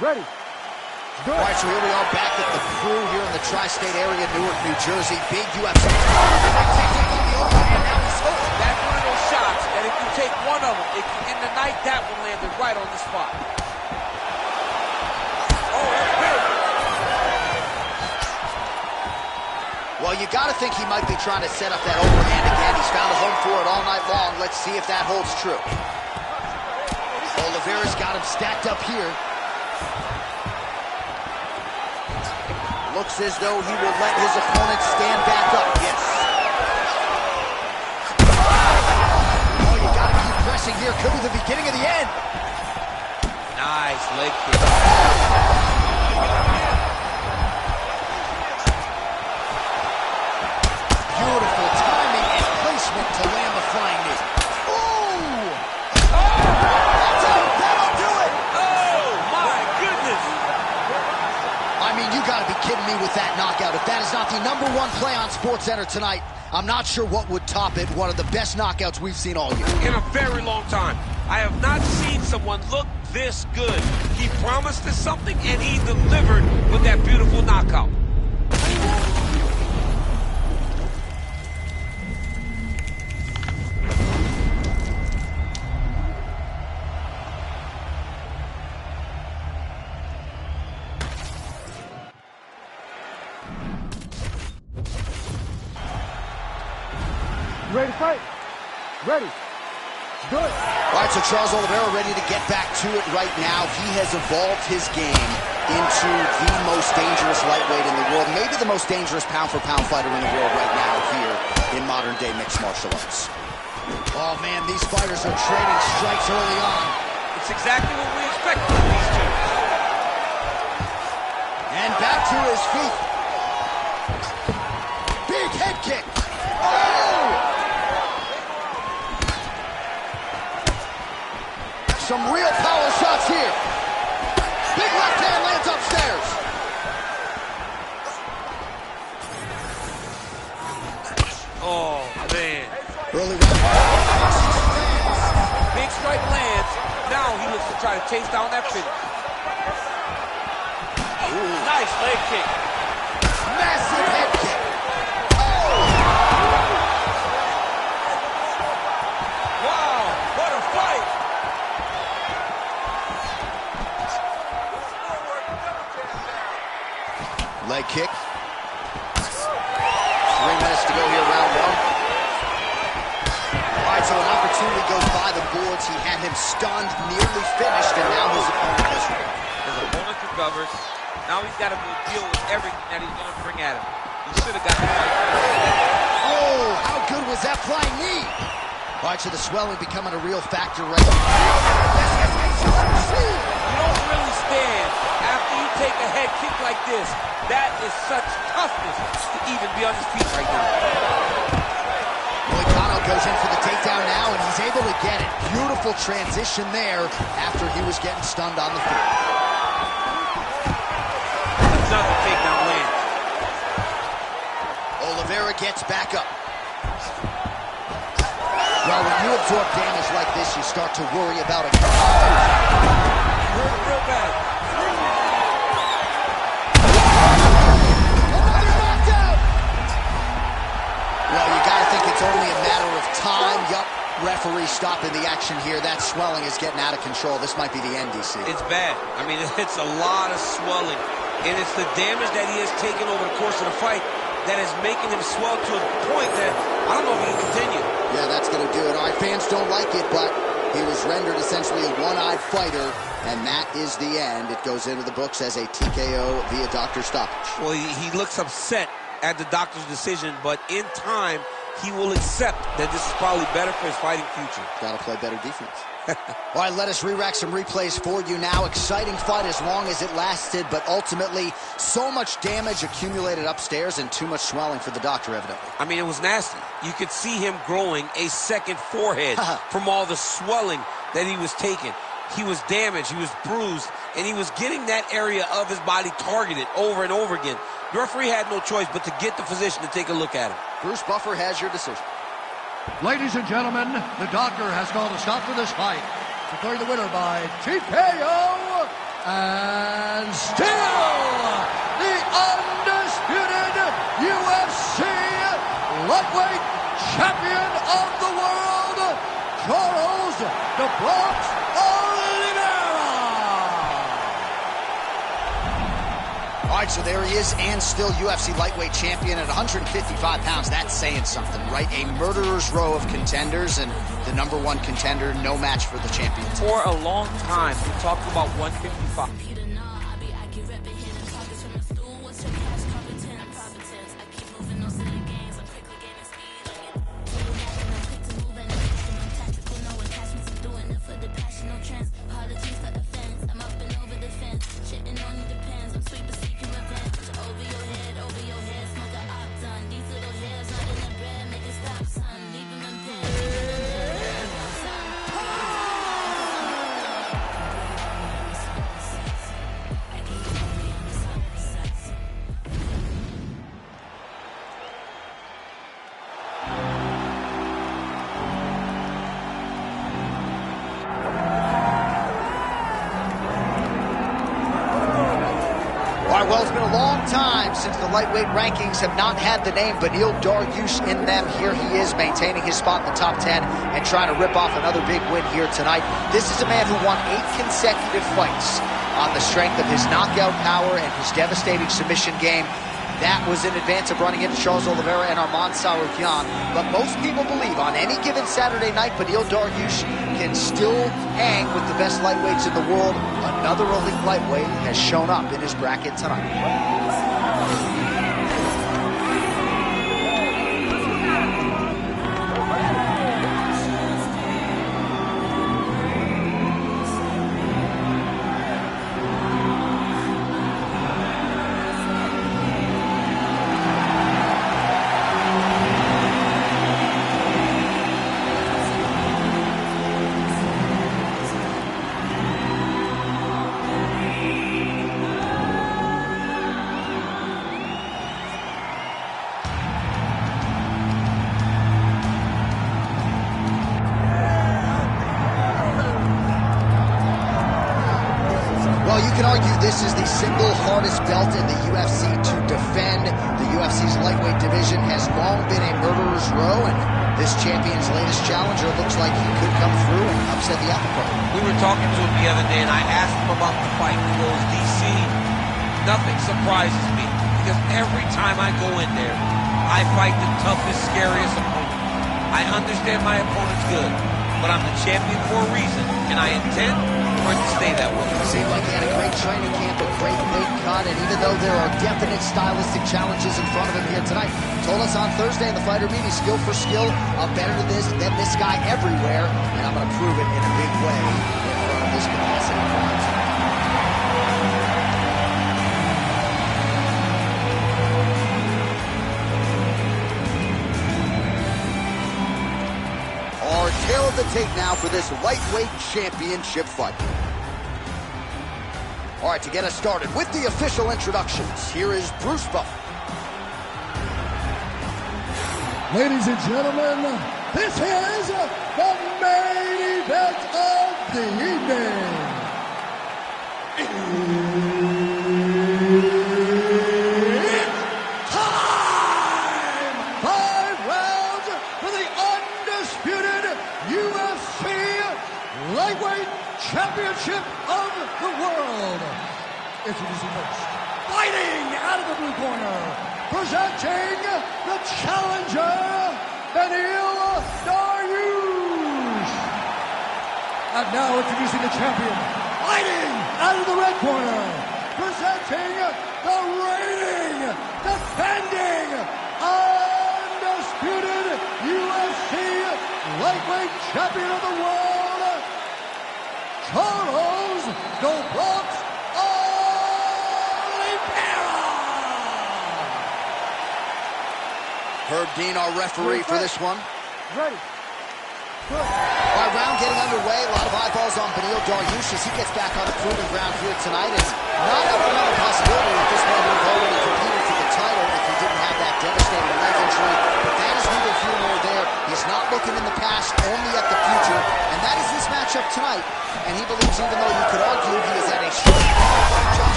Ready. Good. All right, so here we are back at the Crew here in the tri-state area, Newark, New Jersey. Big UFC. That's one of those shots that if you take one of them, it can end the night. That one landed right on the spot. Oh, that's big. Well, you got to think he might be trying to set up that overhand again. He's found a home for it all night long. Let's see if that holds true. Oliveira's got him stacked up here. Looks as though he will let his opponent stand back up. Yes. Oh, you got to keep pressing here. Could be the beginning of the end. Nice leg kick. Beautiful timing and placement to land the flying knee. Ooh! That'll do it! Oh, my goodness! I mean, you gotta be kidding me with that knockout. If that is not the #1 play on SportsCenter tonight, I'm not sure what would top it. One of the best knockouts we've seen all year. In a very long time. I have not seen someone look this good. He promised us something, and he delivered with that beautiful knockout. Ready to fight? Ready. Good. All right, so Charles Oliveira ready to get back to it right now. He has evolved his game into the most dangerous lightweight in the world, maybe the most dangerous pound-for-pound fighter in the world right now here in modern-day mixed martial arts. Oh, man, these fighters are trading strikes early on. It's exactly what we expected from these two. And back to his feet. Big head kick. Oh! Some real power shots here. Big left hand lands upstairs. Oh, man. Early round. Big strike lands. Now he looks to try to chase down that finish. Ooh. Nice leg kick. Massive head kick. Wow, what a fight. Leg kick. 3 minutes to go here, round one. All right, so an opportunity goes by the boards. He had him stunned, nearly finished, and now his opponent is ready. His opponent recovers. Now he's got to deal with everything that he's going to bring at him. He should have gotten the fight. Oh, how good was that flying knee? All right, so the swelling becoming a real factor right now. You don't really stand after you take a head kick like this. That is such toughness to even be on his feet right now. Moicano goes in for the takedown now, and he's able to get it. Beautiful transition there after he was getting stunned on the feet. Another takedown land. Oliveira gets back up. Well, when you absorb damage like this, you start to worry about it. Hurt real bad. Another knockdown! Well, you gotta think it's only a matter of time. Yup, referee stopping the action here. That swelling is getting out of control. This might be the end, DC. It's bad. I mean, it's a lot of swelling. And it's the damage that he has taken over the course of the fight that is making him swell to a point that I don't know if he can continue. Yeah, that's going to do it. All right, fans don't like it, but he was rendered essentially a one-eyed fighter, and that is the end. It goes into the books as a TKO via doctor stoppage. Well, he looks upset at the doctor's decision, but in time, he will accept that this is probably better for his fighting future. Got to play better defense. All right, let us re-rack some replays for you now. Exciting fight as long as it lasted, but ultimately so much damage accumulated upstairs and too much swelling for the doctor, evidently. I mean, it was nasty. You could see him growing a second forehead from all the swelling that he was taking. He was damaged, he was bruised, and he was getting that area of his body targeted over and over again. The referee had no choice but to get the physician to take a look at him. Bruce Buffer has your decision. Ladies and gentlemen, the doctor has called a stop to this fight. Declaring the winner by TKO and And still, the undisputed UFC lightweight champion of the world, Charles "The Bronx" Oliveira. All right, so there he is, and still UFC lightweight champion at 155 pounds. That's saying something, right? A murderer's row of contenders, and the #1 contender, no match for the champion. For a long time, we talked about 155. Well, it's been a long time since the lightweight rankings have not had the name Beneil Dariush in them. Here he is, maintaining his spot in the top 10 and trying to rip off another big win here tonight. This is a man who won 8 consecutive fights on the strength of his knockout power and his devastating submission game. That was in advance of running into Charles Oliveira and Arman Tsarukyan. But most people believe on any given Saturday night, Beneil Dariush can still hang with the best lightweights in the world. Another elite lightweight has shown up in his bracket tonight. You can argue this is the single hardest belt in the UFC to defend. The UFC's lightweight division has long been a murderer's row, and this champion's latest challenger looks like he could come through and upset the apple cart. We were talking to him the other day, and I asked him about the fight. He goes, DC, nothing surprises me, because every time I go in there, I fight the toughest, scariest opponent. I understand my opponent's good, but I'm the champion for a reason, and I intend for it to stay that way. Seemed like he had a great training camp, a great weight cut, and even though there are definite stylistic challenges in front of him here tonight, told us on Thursday in the fighter meeting, skill for skill, I'm better than this guy everywhere, and I'm going to prove it in a big way in front of this capacity crowd. Our tail of the tape now for this lightweight championship fight. All right, to get us started with the official introductions, here is Bruce Buffer. Ladies and gentlemen, this is the main event of the evening. It's time! 5 rounds for the undisputed UFC lightweight championship of the world. Introducing first, fighting out of the blue corner, presenting the challenger, Beneil Dariush. And now introducing the champion, fighting out of the red corner, presenting the reigning, defending, undisputed UFC lightweight champion of the world, Charles "The Bronx" Oliveira. Herb Dean, our referee for this one. Ready. Good. All right, round getting underway. A lot of eyeballs on Beneil Dariush as he gets back on the proving ground here tonight. It's not up for another possibility that this man would have already competed for the title if he didn't have that devastating leg injury. But that is neither here nor there. He's not looking in the past, only at the future. And that is this matchup tonight. And he believes, even though you could argue he is at a straight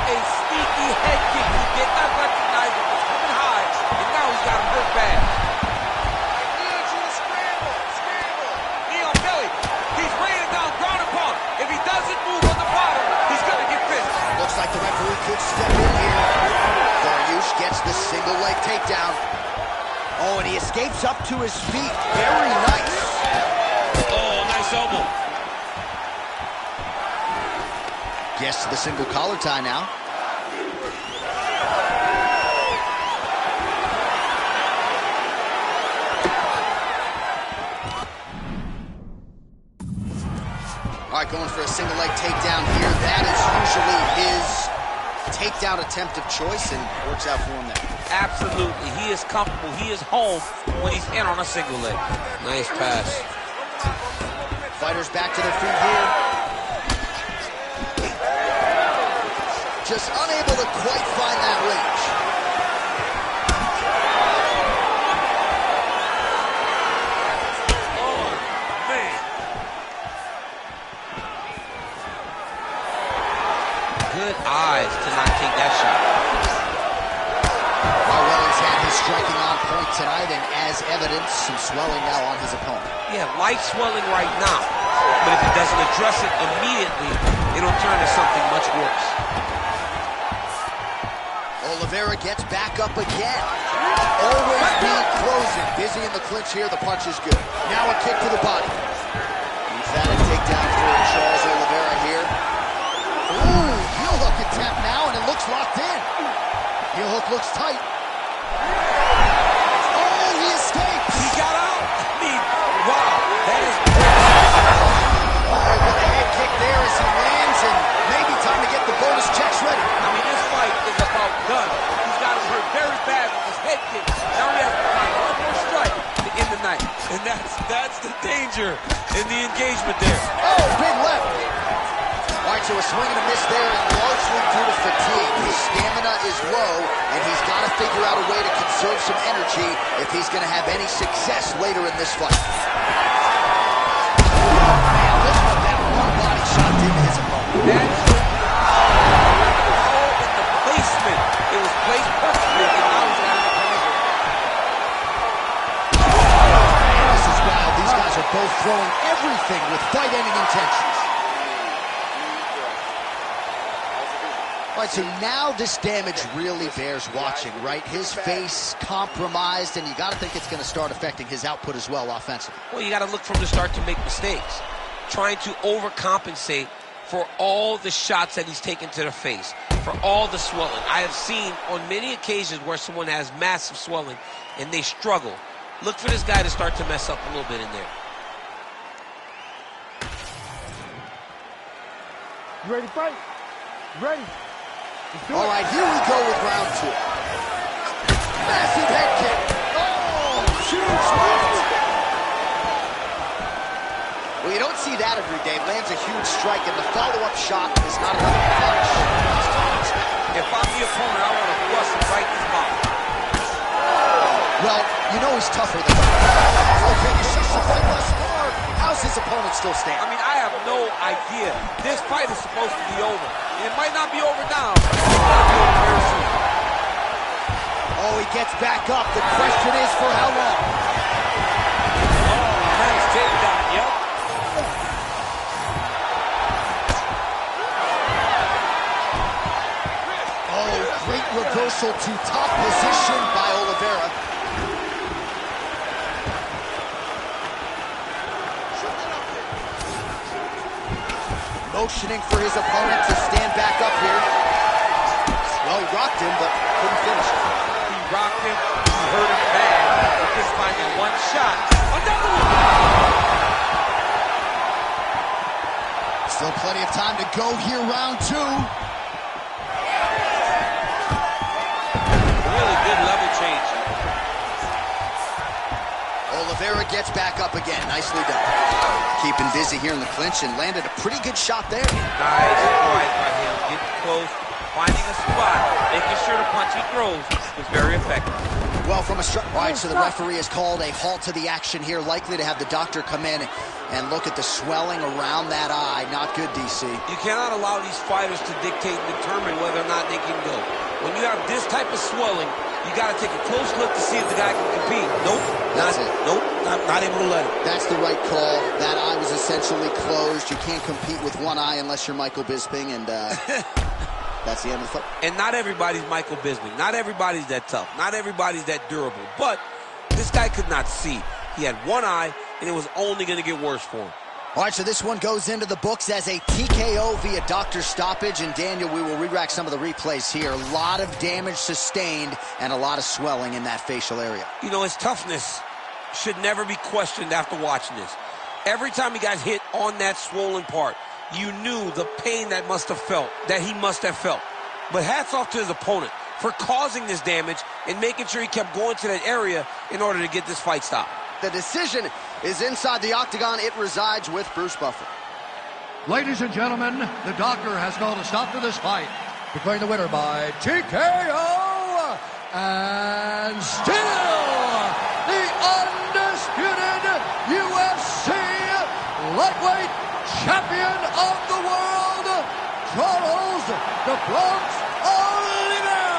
a sneaky head kick. He did not recognize it was coming high, and now he's got him hurt bad. Knee on belly. He's raining down, ground and pound. If he doesn't move on the bottom, he's going to get finished. Looks like the referee could step in here. Dariush gets the single leg takedown. Oh, and he escapes up to his feet. Very nice. Oh, nice elbow. Gets to the single collar tie now. All right, going for a single leg takedown here. That is usually his takedown attempt of choice, and works out for him there. Absolutely. He is comfortable. He is home when he's in on a single leg. Nice pass. Fighters back to their feet here. Just unable to quite find that range. Oh, man. Good eyes to not take that shot. Marwell's had his striking on point tonight, and as evidence, some swelling now on his opponent. Yeah, light swelling right now. But if he doesn't address it immediately, it'll turn to something much worse. Oliveira gets back up again. Always being closing. Busy in the clinch here. The punch is good. Now a kick to the body. Emphatic takedown for Charles Oliveira here. Ooh, heel hook attempt now, and it looks locked in. Heel hook looks tight. Oh, he escapes. He got out. I mean, wow, that is... Oh, with a head kick there as he lands, and maybe time to get the bonus checks ready. I mean, this fight is about done. He's got him hurt very bad with his head kick. Now he has to find one more strike to end the night. And that's the danger in the engagement there. Oh, big left. All right, so a swing and a miss there, and largely due to fatigue. His stamina is low, and he's got to figure out a way to conserve some energy if he's going to have any success later in this fight. Man, look what that one body shot did to his opponent. That's all in the placement. It was placed perfectly, and now he's got to punish it. Man, this is wild. These guys are both throwing everything with fight-ending intentions. All right, so now this damage really bears watching, right? His face compromised, and you got to think it's going to start affecting his output as well offensively. Well, you got to look from the start to make mistakes. Trying to overcompensate for all the shots that he's taken to the face, for all the swelling. I have seen on many occasions where someone has massive swelling and they struggle. Look for this guy to start to mess up a little bit in there. You ready to fight? Ready? All right, here we go with round two. Massive head kick. Oh, huge left. Well, you don't see that every day. Lands a huge strike, and the follow-up shot is not another punch. If I'm the opponent, I want to bust him right in his mouth. Well, you know he's tougher than that. Okay, you see the fight thus far. How's his opponent still standing? I mean, I have no idea. This fight is supposed to be over. It might not be over now, but it's going to be over very soon. Oh, he gets back up. The question is for how long? Oh, nice takedown, yep. Oh, great reversal to top position by Oliveira. Motioning for his opponent to stand back up here. Well, he rocked him, but couldn't finish it. He rocked him, he hurt him bad. He just finding one shot. Another one! Still plenty of time to go here, round two. Really good level change. Oliveira gets back up again. Nicely done. Keeping busy here in the clinch and landed a pretty good shot there. Nice strike by him. Getting close, finding a spot, making sure the punch he throws was very effective. Well, from a strike. All right, so the referee has called a halt to the action here, likely to have the doctor come in and look at the swelling around that eye. Not good, DC. You cannot allow these fighters to dictate and determine whether or not they can go. When you have this type of swelling, you got to take a close look to see if the guy can compete. Nope. That's it. Nope. Not able to let him. That's the right call. That eye was essentially closed. You can't compete with one eye unless you're Michael Bisping, and that's the end of the fight. And not everybody's Michael Bisping. Not everybody's that tough. Not everybody's that durable. But this guy could not see. He had one eye, and it was only going to get worse for him. All right, so this one goes into the books as a TKO via doctor stoppage. And Daniel, we will re-rack some of the replays here. A lot of damage sustained and a lot of swelling in that facial area. You know, his toughness should never be questioned after watching this. Every time he got hit on that swollen part, you knew the pain that he must have felt. But hats off to his opponent for causing this damage and making sure he kept going to that area in order to get this fight stopped. The decision is inside the octagon. It resides with Bruce Buffer. Ladies and gentlemen, the doctor has called a stop to this fight, declaring the winner by TKO, and still the undisputed UFC lightweight champion of the world, Charles "The Bronx" Oliveira.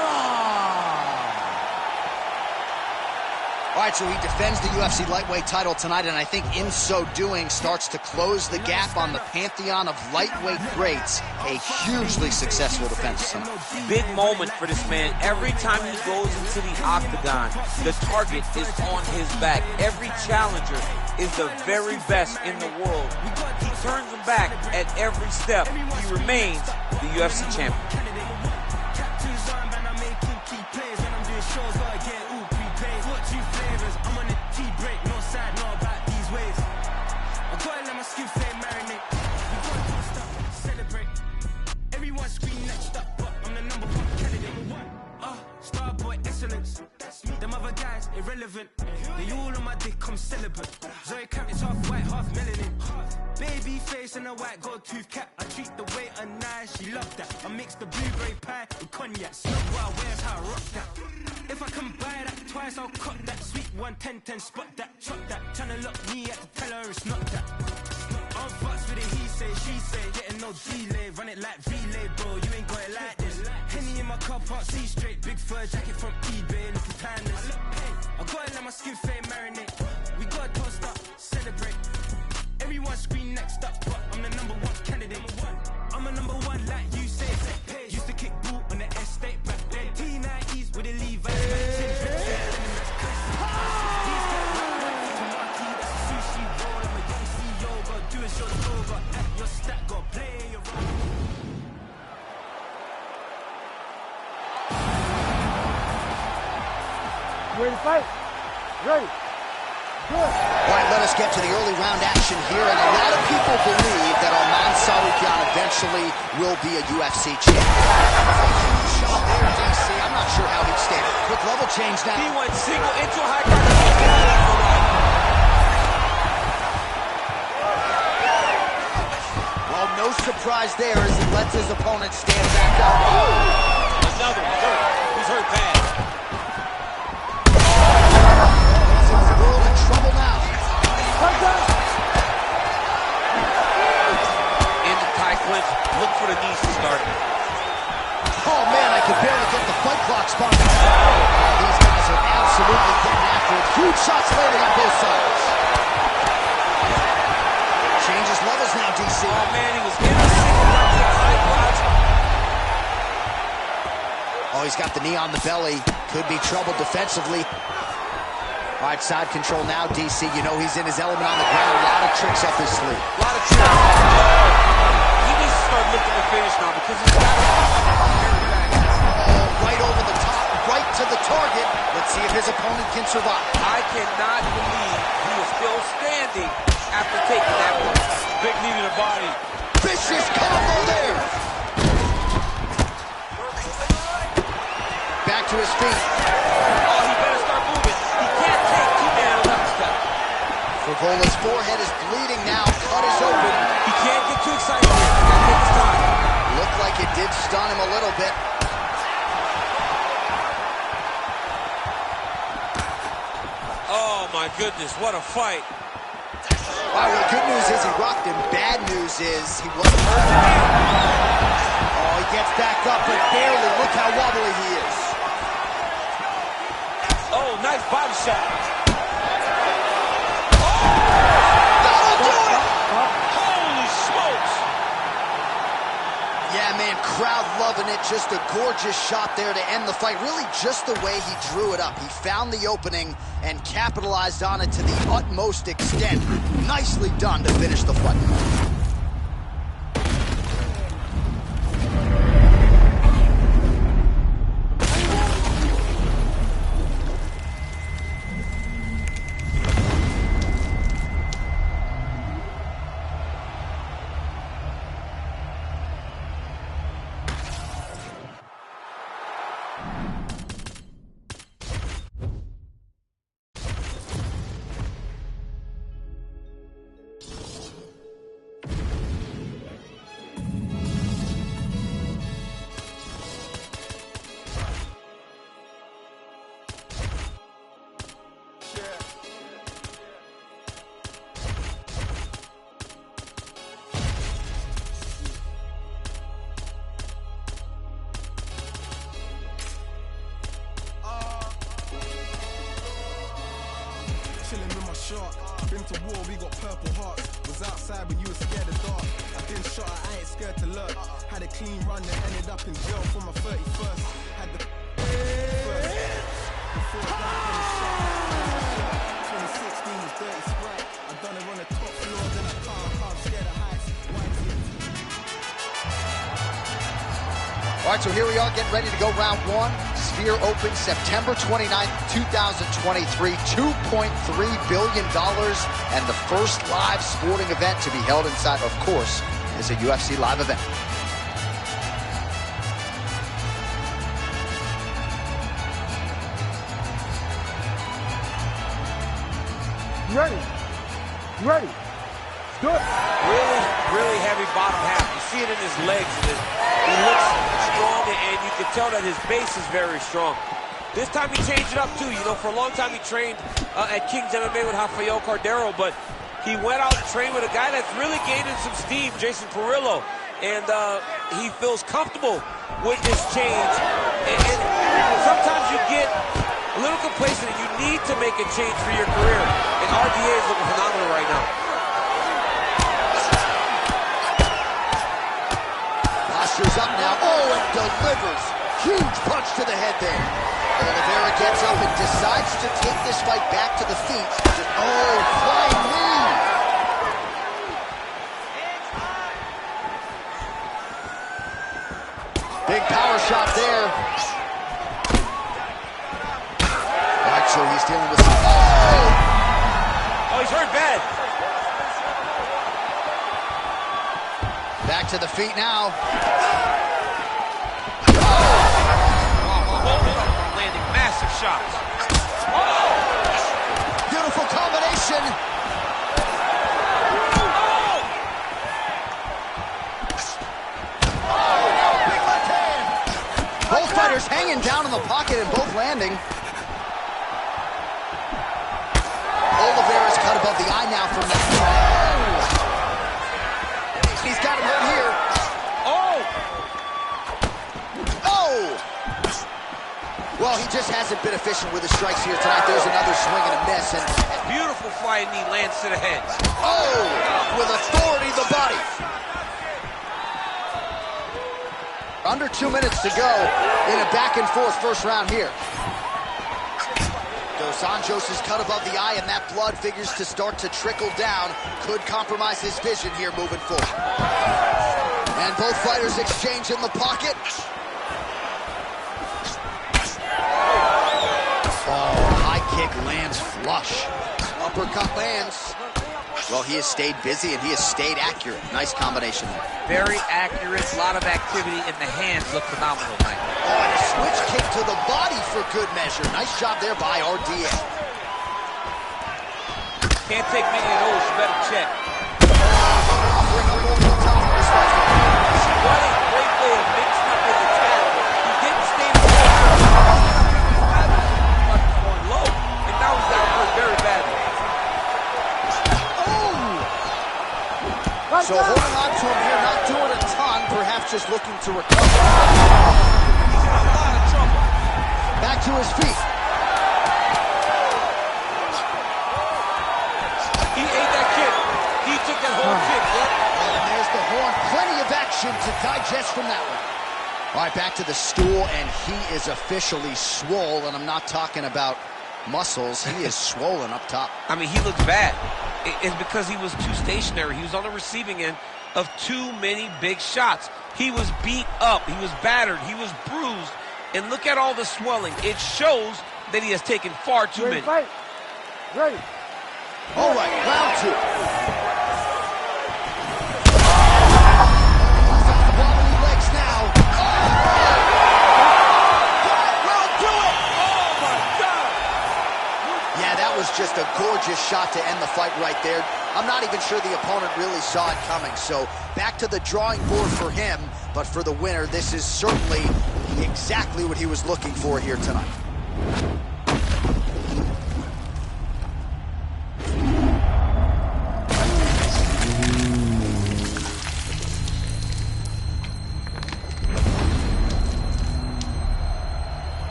All right, so he defends the UFC lightweight title tonight, and I think in so doing starts to close the gap on the pantheon of lightweight greats. A hugely successful defense tonight. Big moment for this man. Every time he goes into the octagon, the target is on his back. Every challenger is the very best in the world. He turns them back at every step. He remains the UFC champion. Them other guys, irrelevant. They all on my dick, I'm celibate. Zoe Kravitz, half white, half melanin. Baby face and a white gold tooth cap. I treat the waiter nice, she love that. I mix the blueberry pie with cognac. Snow while I wear how I rock that. If I can buy that twice, I'll cut that. Sweet 110, spot that, chop that. Tryna lock me at the tell her it's not that. I'm fucks with it, he say, she say. Getting no delay, run it like relay, bro. You ain't got it like this. Henny in my car, can't see straight. Big fur jacket from eBay, looking timeless. I gotta let my skin fade marinate. We gotta toast up, celebrate. Everyone scream next up, but I'm the #1 candidate. I'm a #1 like you say. Used to kick ball on the estate back then. T90s with a Levi's. Ready to fight? Ready. Good. All right, let us get to the early round action here. And a lot of people believe that Arman Tsarukyan eventually will be a UFC champion. Shot there, DC. I'm not sure how he'd stand. Quick level change now. He went single into a high guard. Well, no surprise there as he lets his opponent stand back up. Another. He's hurt bad. Trouble now. In the tie clinch, look for the knees to start. Oh man, I could barely get the fight clock spun. These guys are absolutely getting after it. Huge shots landing on both sides. Changes levels now, DC. Oh man, he was in the high crotch. Oh, he's got the knee on the belly. Could be trouble defensively. All right, side control now, DC. You know he's in his element on the ground. A lot of tricks up his sleeve. A lot of tricks. He needs to start looking to finish now because he's got right over the top, right to the target. Let's see if his opponent can survive. I cannot believe he is still standing after taking that one. Big knee to the body. Vicious combo there. Back to his feet. Oh, he better start moving. He can't take two man left step. Fivola's forehead is bleeding now. Cut is open. He can't get too excited here. He gotta take his time. Looked like it did stun him a little bit. my goodness, what a fight. All right, well, the good news is he rocked him. Bad news is he wasn't hurt. Oh, he gets back up, but barely. Look how wobbly he is. Oh, nice body shot. That'll do it! Holy smokes. Yeah, man, crowd loving it. Just a gorgeous shot there to end the fight. Really just the way he drew it up. He found the opening and capitalized on it to the utmost extent. Nicely done to finish the fight. Chilling with my shark. Been to war, we got purple hearts. Was outside when you were scared of dark. I've been shot, I ain't scared to lurk. Had a clean run and ended up in jail for my 31st. Had the first. Before that, on the shot. 2016 was dirty sprite. I done it on the top floor, then I can't scared of heights. All right, so here we are getting ready to go round one. Sphere Open, September 29th, 2023. $2.3 billion and the first live sporting event to be held inside, of course, is a UFC live event. Ready. Ready. Do it. Really heavy bottom half. You see it in his legs. He looks strong, and you can tell that his base is very strong. This time he changed it up too. You know, for a long time he trained at King's MMA with Rafael Cordero, but he went out and trained with a guy that's really gaining some steam, Jason Perillo, and he feels comfortable with this change. And sometimes you get a little complacent, and you need to make a change for your career. And RDA is looking phenomenal right now. Posture's up now. Oh, and delivers. Huge punch to the head there. Oliveira gets up and decides to take this fight back to the feet. Oh, flying knee. Big power shot there. All right, so he's dealing with some... Oh, he's hurt bad. Back to the feet now. Landing massive shots. Beautiful combination. Big left hand. Both fighters hanging down in the pocket and both landing. Oliveira's cut above the eye now from that. He's got him right here. Oh! Well, he just hasn't been efficient with his strikes here tonight. There's another swing and a miss. And Beautiful flying knee lands to the head. oh! With authority, the body. Under 2 minutes to go in a back-and-forth first round here. Dos Anjos is cut above the eye, and that blood figures to start to trickle down. Could compromise his vision here moving forward. And both fighters exchange in the pocket. Oh, high kick lands flush. Uppercut lands. Well, he has stayed busy and he has stayed accurate. Nice combination there. Very accurate, a lot of activity, and the hands look phenomenal, Mike. Oh, and a switch kick to the body for good measure. Nice job there by RDA. Can't take many of those, you better check. Offering up over the top of this fight. What a great way of mixing up his attack. He didn't stay going low, and now he's got hurt very badly. to him here, not doing a ton, perhaps just looking to recover. He's in a lot of trouble. Back to his feet. He ate that kick. He took that whole kick. Yep. And there's the horn. Plenty of action to digest from that one. All right, back to the stool, and he is officially swole, and I'm not talking about muscles. He is swollen up top. I mean, he looks bad. It's because he was too stationary. He was on the receiving end of too many big shots. He was beat up. He was battered. He was bruised. And look at all the swelling. It shows that he has taken far too many. Fight. Ready. All right, round two. Wobbly legs now. That will do it. Oh, my God. Yeah, that was just a gorgeous shot to end the fight right there. I'm not even sure the opponent really saw it coming. So back to the drawing board for him. But for the winner, this is certainly exactly what he was looking for here tonight.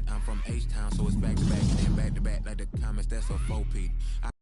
I'm from H-Town, so it's back to back and then back to back like the comments. That's a 4-peat.